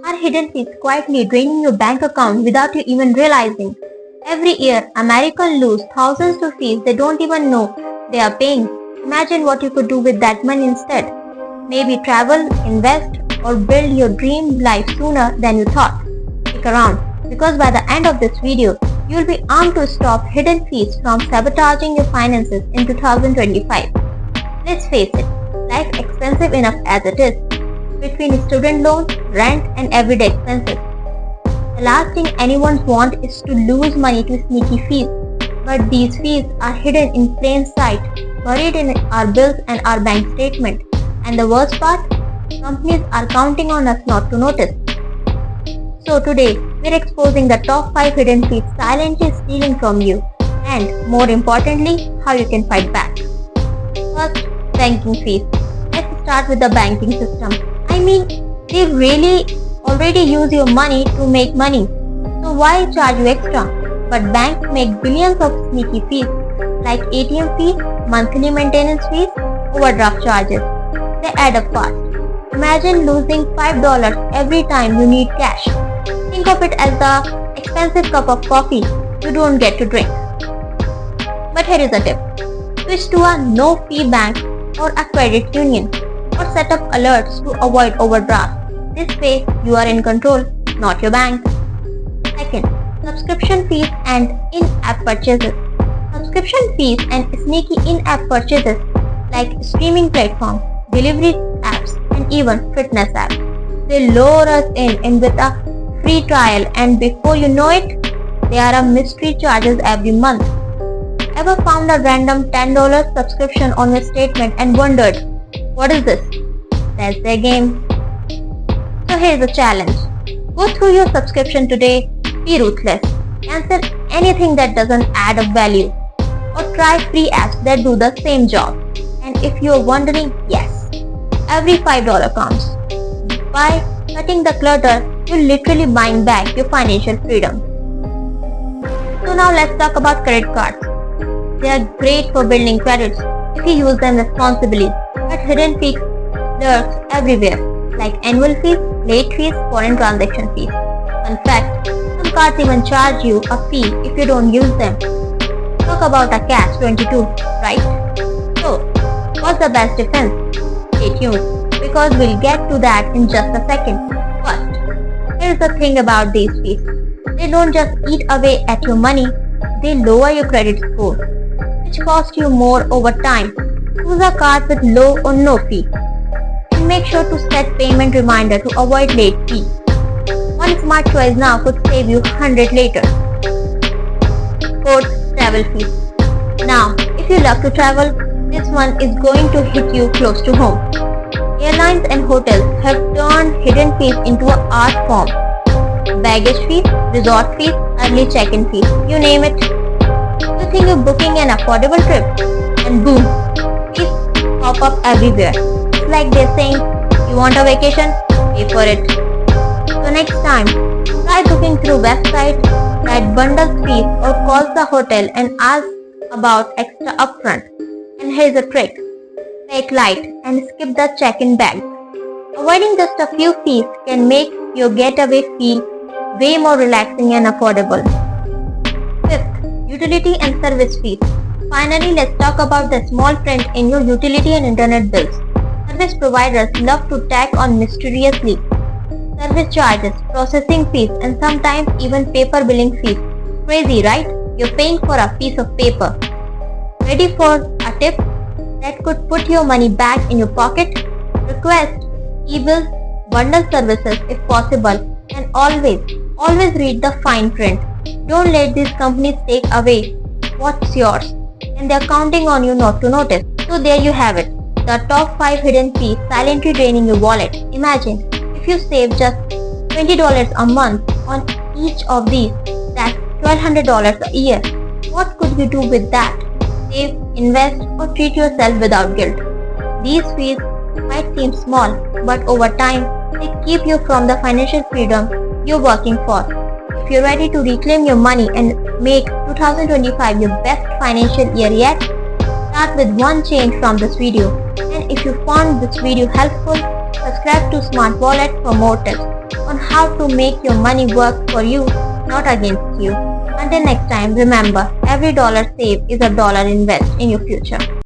are hidden fees quietly draining your bank account without you even realizing. Every year, Americans lose thousands to fees they don't even know they are paying. Imagine what you could do with that money instead. Maybe travel, invest, or build your dream life sooner than you thought. Stick around, because by the end of this video, you will be armed to stop hidden fees from sabotaging your finances in 2025. Let's face it, life expensive enough as it is. Between student loans, rent, and everyday expenses, the last thing anyone wants is to lose money to sneaky fees. But these fees are hidden in plain sight, buried in our bills and our bank statement. And the worst part? Companies are counting on us not to notice. So today, we're exposing the top 5 hidden fees silently stealing from you, and more importantly, how you can fight back. First, banking fees. Let's start with the banking system. I mean, they really already use your money to make money. So why charge you extra? But banks make billions of sneaky fees like ATM fees, monthly maintenance fees, overdraft charges. They add up fast. Imagine losing $5 every time you need cash. Think of it as the expensive cup of coffee you don't get to drink. But here is a tip. Switch to a no-fee bank or a credit union, or set up alerts to avoid overdraft. This way, you are in control, not your bank. Second, subscription fees and in-app purchases. Subscription fees and sneaky in-app purchases like streaming platforms, delivery apps, and even fitness apps. They lure us in with a free trial, and before you know it, there are mystery charges every month. Ever found a random $10 subscription on your statement and wondered, what is this? That's their game. So here's a challenge. Go through your subscription today, be ruthless, cancel anything that doesn't add up value, or try free apps that do the same job. And if you're wondering, yes, every $5 counts. By cutting the clutter, you're literally buying back your financial freedom. So now let's talk about credit cards. They are great for building credits if you use them responsibly, but hidden fees lurks everywhere, like annual fees, late fees, foreign transaction fees. In fact, some cards even charge you a fee if you don't use them. Talk about a catch-22, right? So, what's the best defense? Stay tuned, because we'll get to that in just a second. First, here's the thing about these fees. They don't just eat away at your money, they lower your credit score, which costs you more over time. Choose a card with low or no fee. And make sure to set payment reminder to avoid late fees. One smart choice now could save you 100 later. Fourth, travel fees. Now, if you love to travel, this one is going to hit you close to home. Airlines and hotels have turned hidden fees into an art form. Baggage fees, resort fees, early check-in fees, you name it. You think you're booking an affordable trip, and boom, fees pop up everywhere. It's like they're saying, you want a vacation? Pay for it. So next time, try booking through website that bundles fees or calls the hotel and ask about extra upfront. And here's a trick. Pay it light and skip the check-in bag. Avoiding just a few fees can make your getaway feel way more relaxing and affordable. Fifth, utility and service fees. Finally, let's talk about the small print in your utility and internet bills. Service providers love to tack on mysteriously. Service charges, processing fees, and sometimes even paper billing fees. Crazy, right? You're paying for a piece of paper. Ready for a tip that could put your money back in your pocket? Request e-bills, bundle services if possible, and always read the fine print. Don't let these companies take away what's yours, and they're counting on you not to notice. So there you have it, the top 5 hidden fees silently draining your wallet. Imagine if you save just $20 a month on each of these, that's $1,200 a year. What could you do with that? Save, invest, or treat yourself without guilt. These fees might seem small, but over time, they keep you from the financial freedom you're working for. If you're ready to reclaim your money and make 2025 your best financial year yet, start with one change from this video. And if you found this video helpful, subscribe to Smart Wallet for more tips. on how to make your money work for you, not against you. Until next time, remember, every dollar saved is a dollar invest in your future.